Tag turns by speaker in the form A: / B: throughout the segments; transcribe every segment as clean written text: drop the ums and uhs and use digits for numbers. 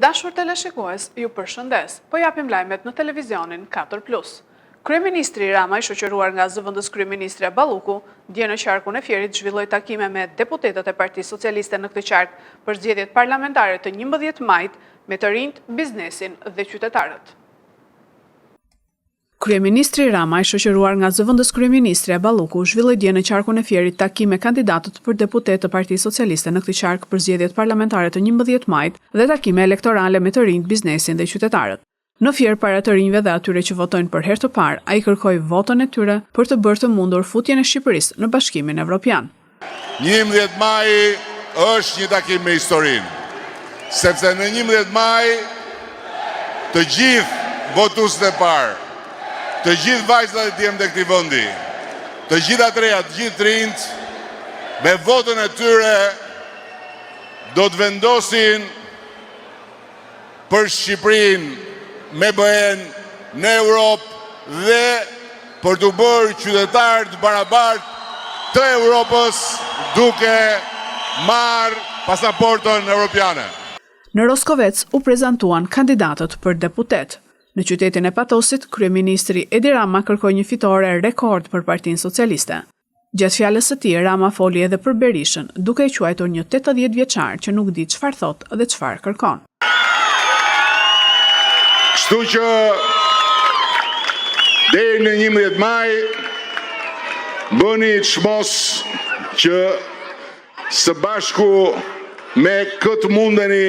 A: dashur teleshikues, ju përshëndes, po japim lajmet në televizionin 4+. Kryeministri Rama, i shoqëruar nga zëvendës kryeministre Balluku, dje në qarkun e Fierit zhvilloi takime me deputetët e Partisë Socialiste në këtë qark për zgjedhjet parlamentare të 11 majit me të rinjt, biznesin dhe qytetarët. Kryeministri Rama, i shoqëruar nga zëvendës kryeministre Balluku, zhvilloi dje në qarkun e Fierit takim me kandidatët për deputet të Partisë Socialiste në këtë qark për zgjedhjet parlamentare të 11 majit dhe takime elektorale me të rinjt, biznesin dhe qytetarët. Në Fier, para të rinjve dhe atyre që votojnë për herë të parë, ai kërkoi votën e tyre për të bërë të mundur futjen e Shqipërisë në Bashkimin Evropian.
B: 11 maj është një takim me historinë, sepse në 11 maj të gjithë votuesët e parë, të gjithë vajzat e djemtë e këtij vendi, të gjitha treja, të gjithë rinjt, me votën e tyre do të vendosin për Shqipërinë me bëhen në Europë dhe për të bërë qytetar të barabartë të Europës duke marrë pasaportën europiane.
A: Në Roskovec u prezantuan kandidatët për deputet. Në qytetin e Patosit, kryeministri Edi Rama kërkoi një fitore rekord për Partinë Socialiste. Gjatë fjalës së tij, Rama foli edhe për Berishën, duke i quajtur një 80 vjeçar që nuk di çfarë thot dhe çfarë kërkon.
B: Kështu që deri në 11 maj bëni çmos që së bashku me këtë mundeni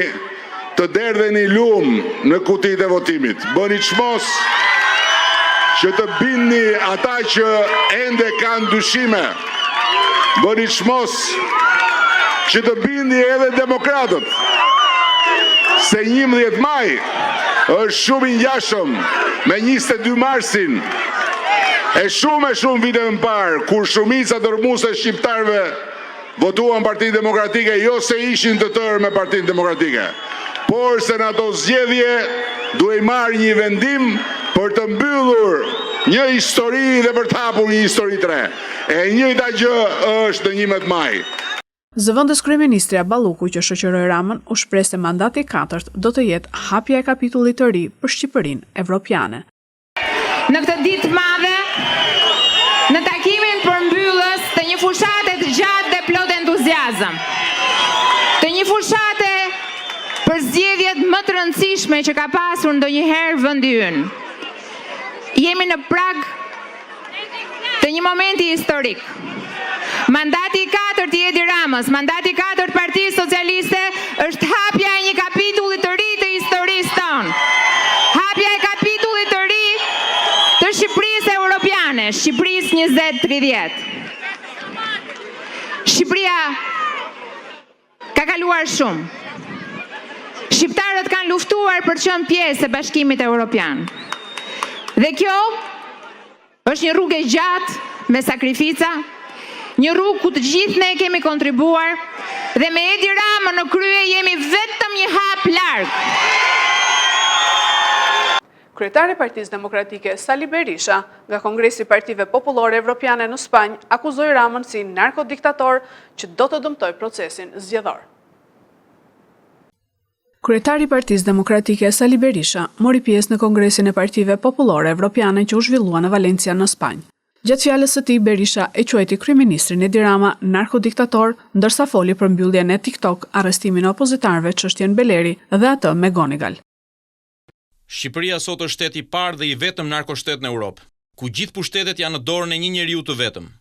B: të derdheni lum në kutitë e votimit. Bëni çmos që të bindni ata që ende kanë dyshime. Bëni çmos që të bindni edhe demokratët. Se 11 maj është shumë i ngjashëm me 22 marsin e shumë vite më parë, kur shumica dërmuese shqiptarëve votuan Partinë Demokratike, jo se ishin të tërë me Partinë Demokratike, por se në ato zgjedhje duhej marrë një vendim për të mbyllur një histori dhe për të hapur një histori të re. E njëjta gjë është në 11 maj.
A: Zëvendës kryeministrja Balluku, që shoqëroi Ramën, u shpreh se mandati i 4 do të jetë hapja e kapitullit të ri për Shqipërinë evropiane.
C: Në këtë ditë të madhe, në takimin përmbyllës të një fushate të gjatë dhe plot entuziazëm, të një fushate për zgjedhjet më të rëndësishme që ka pasur ndonjëherë vendi ynë, jemi në prag të një momenti historik. Mandati i 4 i Edi Ramës, mandati i 4 të Partisë Socialiste është hapja e një kapitulli të ri të historisë tonë. Hapja e kapitullit të ri të Shqipërisë europiane, Shqipërisë 2030. Shqipëria ka kaluar shumë. Shqiptarët kanë luftuar për të qenë pjesë e Bashkimit Evropian. Dhe kjo është një rrugë e gjatë me sakrifica, një rrugë ku të gjithë ne kemi kontribuar dhe me Edi Rama në krye jemi vetëm një hap larg.
A: Kryetari i Partisë Demokratike Sali Berisha, nga Kongresi i Partive Popullore Evropiane në Spanjë, akuzoi Ramën si narkodiktator që do të dëmtojë procesin zgjedhor. Kryetari i Partisë Demokratike Sali Berisha mori pjesë në Kongresin e Partive Popullore Evropiane që u zhvillua në Valencia në Spanjë. Gjatë fjalës së tij, Berisha e quajti kryeministrin Edi Rama narkodiktator, ndërsa foli për mbylljen e TikTok, arrestimin e opozitarëve, çështjen Beleri dhe atë me Gonigal.
D: Shqipëria sot është shteti i parë dhe i vetëm narkoshtet në Europë, ku gjithë pushtetet janë në dorën e një njeriu të vetëm.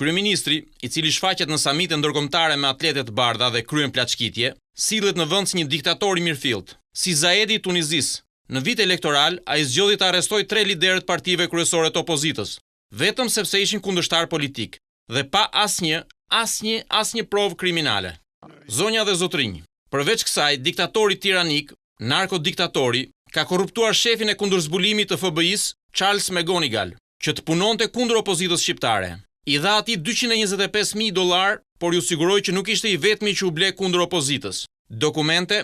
D: Kryeministri, i cili shfaqet në samite ndërkombëtare me atlete të bardha dhe kryen plaçkitje, sillet në vend si një diktator i mirëfillt, si Zaedi i Tunizis. Në vit elektoral, ai zgjodhi të arrestoj 3 liderët partive kryesore të opozitës, vetëm sepse ishin kundërshtar politik dhe pa asnjë provë kriminale. Zonja dhe zotrinj, përveç kësaj, diktatori tiranik, narkodiktatori, ka korruptuar shefin e kundërzbulimit të FBI-s, Charles McGonigal, që të punonte kundër opozitës shqiptare. I dha atij $225,000, por ju siguroi që nuk ishte i vetmi që u ble kundër opozitës.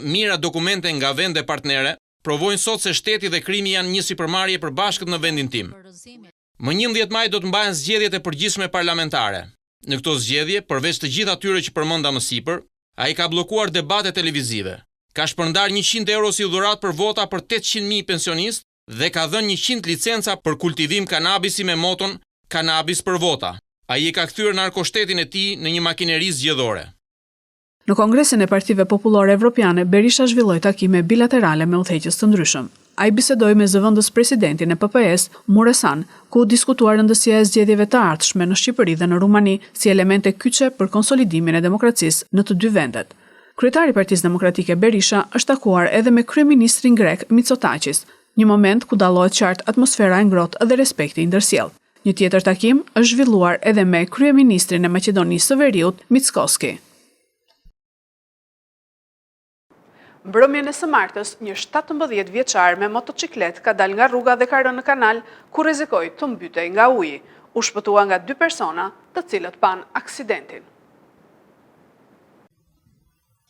D: Mira dokumente nga vende partnere provojnë sot se shteti dhe krimi janë një sipërmarrje e përbashkët në vendin tim. Më 11 maj do të mbahen zgjedhjet e përgjithshme parlamentare. Në këto zgjedhje, përveç të gjithë atyre që përmenda më sipër, ai ka bllokuar debate televizive. ka shpërndar 100 euro si dhuratë për vota për 800.000 pensionistë dhe ka dhënë 100 licenca për kultivim kanabisi me moton kanabis për vota. Ai e ka kthyer narkoshtetin e tij në një makineri zgjedhore.
A: Në Kongresin e Partive Popullore Evropiane, Berisha zhvilloi takime bilaterale me udhëheqës të ndryshëm. Ai bisedoi me zëvendës presidentin e PPS, Muresan, ku diskutuar rëndësia e zgjedhjeve të ardhshme në Shqipëri dhe në Rumani si elemente kyçe për konsolidimin e demokracisë në të dy vendet. Kryetari i Partisë Demokratike Berisha është takuar edhe me kryeministrin grek Mitsotakis, një moment ku dallohet qartë atmosfera e ngrohtë dhe respekti i ndërsjellë. Një tjetër takim është zhvilluar edhe me kryeministrin e Maqedonisë së Veriut, Mickoski. Mbrëmjen e së martës, një 17 vjeçar me motociklet ka dalë nga rruga dhe ka rënë në kanal ku rrezikoi të mbytej nga uji. U shpëtua nga 2 persona, të cilët pan aksidentin.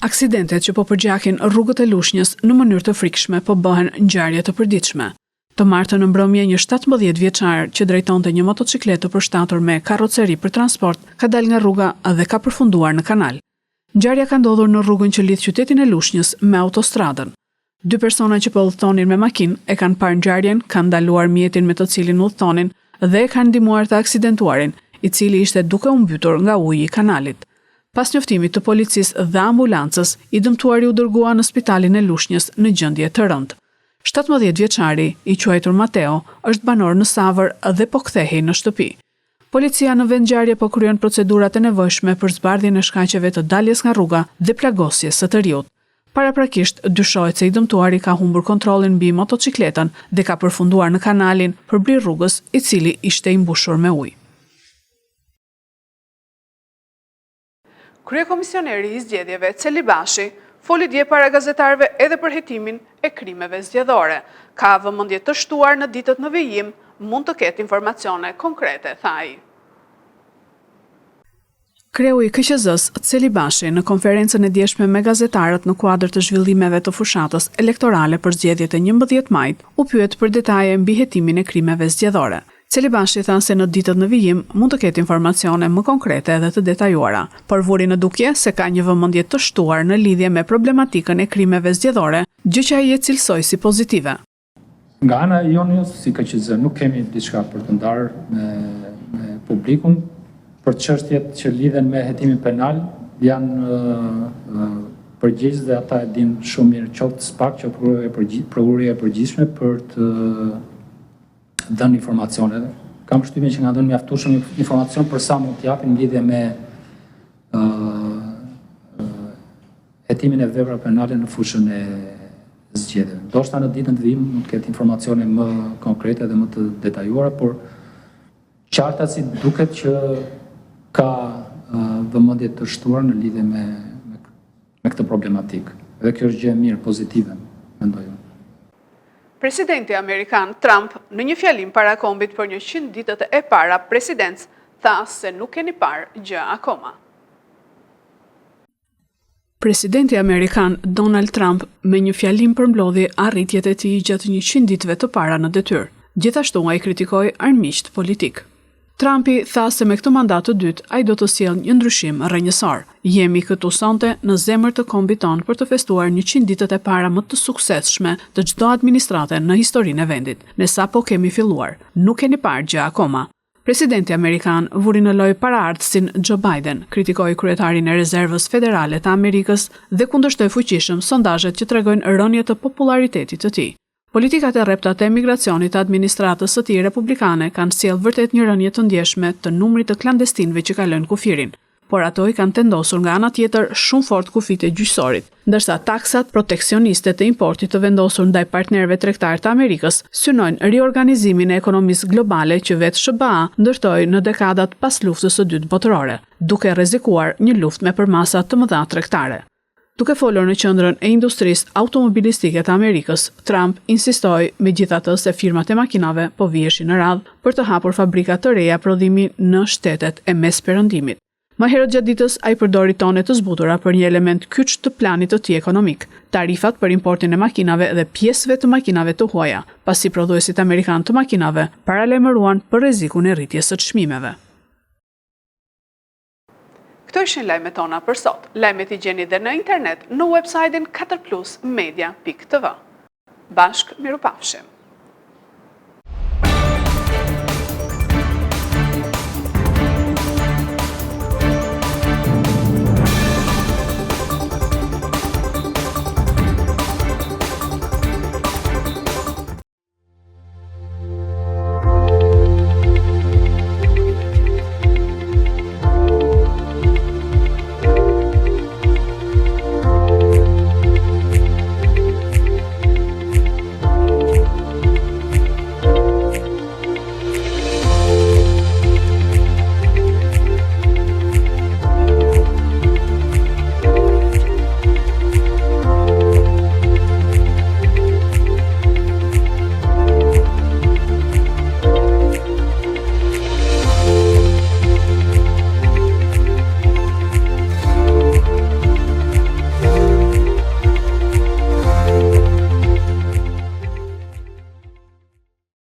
A: Aksidentet që po përgjakin rrugët e Lushnjës në mënyrë të frikshme po bëhen ngjarje të përditshme. Të martën në mbrëmje një 17 vjeçar që drejtonte një motociklet të përshtatur me karroceri për transport ka dalë nga rruga dhe ka përfunduar në kanal. Ngjarja ka ndodhur në rrugën që lidh qytetin e Lushnjës me autostradën. 2 persona që po udhëtonin me makinë e kanë parë ngjarjen, kanë ndaluar mjetin me të cilin udhëtonin dhe e kanë ndihmuar të aksidentuarin, i cili ishte duke u mbytur nga uji i kanalit. Pas njoftimit të policisë dhe ambulancës, i dëmtuari u dërgua në spitalin e Lushnjës në gjendje të rëndë. 17 vjeçari, i quajtur Mateo, është banor në Savër dhe po kthehej në shtëpi. Policia në vend ngjarje po kryen procedurat e nevojshme për zbardhjen e shkaqeve të daljes nga rruga dhe plagosjes së të riut. Paraprakisht, dyshohet se i dëmtuari ka humbur kontrollin mbi motocikletën dhe ka përfunduar në kanalin përballë rrugës, i cili ishte i mbushur me ujë. Kryekomisioneri i zgjedhjeve Celi Bashi foli dje para gazetarëve edhe për hetimin e krimeve zgjedhore. Ka vëmendje të shtuar në ditët në vijim, mund të ketë informacione konkrete, tha ai. Kreu i KQZ-s Celi Bashi në konferencën e djeshme me gazetarët në kuadër të zhvillimeve të fushatës elektorale për zgjedhjet e 11 majit, u pyet për detaje mbi hetimin e krimeve zgjedhore. Celi Bashi tha se në ditët në vijim mund të ketë informacione më konkrete dhe të detajuara, por vuri në dukje se ka një vëmendje të shtuar në lidhje me problematikën e krimeve zgjedhore, gjë që ai e cilësoi si pozitive.
E: Nga ana e jonës, si KQZ, nuk kemi diçka për të ndarë me publikun për çështjet që lidhen me hetimin penal, janë përgjegjës dhe ata e dinë shumë mirë, qoftë SPAK, qoftë prokuroria e përgjithshme për të dhënë informacione. Kam përshtypjen që nga dhënë mjaftueshëm informacion për sa mund t'japin lidhje me hetimin e veprave penale në fushën e zgjedhjeve. Ndoshta në ditën e vijim mund të ketë informacione më konkrete dhe më të detajuara, por qarta si duket që ka vëmendje të shtuar në lidhje me këtë problematikë. Dhe kjo është gjë e mirë, pozitive, mendoj unë.
A: Presidenti Amerikan Trump në një fjalim para kombit për 100 ditët e para presidencë tha se nuk keni parë gjë akoma. Presidenti Amerikan Donald Trump me një fjalim përmbledhi arritjet e tij gjatë 100 ditëve të para në detyrë. Gjithashtu ai kritikoi armiqt politik. Trumpi tha se me këtë mandat të dytë ai do të sjellë një ndryshim rrënjësor. Jemi këtu sonte në zemër të kombit ton për të festuar 100 ditët e para më të suksesshme të çdo administrate në historinë e vendit. Ne sapo kemi filluar. Nuk keni parë gjë akoma. Presidenti Amerikan vuri në lojë paraardhësin Joe Biden, kritikoi kryetarin e Rezervës Federale të Amerikës dhe kundërshtoi fuqishëm sondazhet që tregojnë rënje të popularitetit të tij. Politikat e rrepta të emigracionit të administratës së tij republikane kanë sjellë vërtet një rënje të ndjeshme të numrit të klandestinëve që kalojnë kufirin, por ato i kanë tendosur nga ana tjetër shumë fort kufit e gjyqësorit, ndërsa taksat proteksioniste të importit të vendosur ndaj partnerëve tregtar të Amerikës synojnë riorganizimin e ekonomisë globale që vetë SBA ndërtoi në dekadat pas luftës së dytë botërore, duke rrezikuar një luftë me përmasa të mëdha tregtare. Duke folur në qendrën e industrisë automobilistike të Amerikës, Trump insistoi megjithatë se firmat e makinave po viheshin në radhë për të hapur fabrika të reja prodhimi në shtetet e mesperëndimit. Më herët gjatë ditës ai përdori tone të zbutura për një element kyç të planit të tij ekonomik, tarifat për importin e makinave dhe pjesëve të makinave të huaja, pasi prodhuesit amerikan të makinave paralajmëruan për rrezikun e rritjes së çmimeve. Këto ishin lajmet tona për sot. Lajmet i gjeni dhe në internet në website-in 4plusmedia.tv. Bashk, mirupafshim.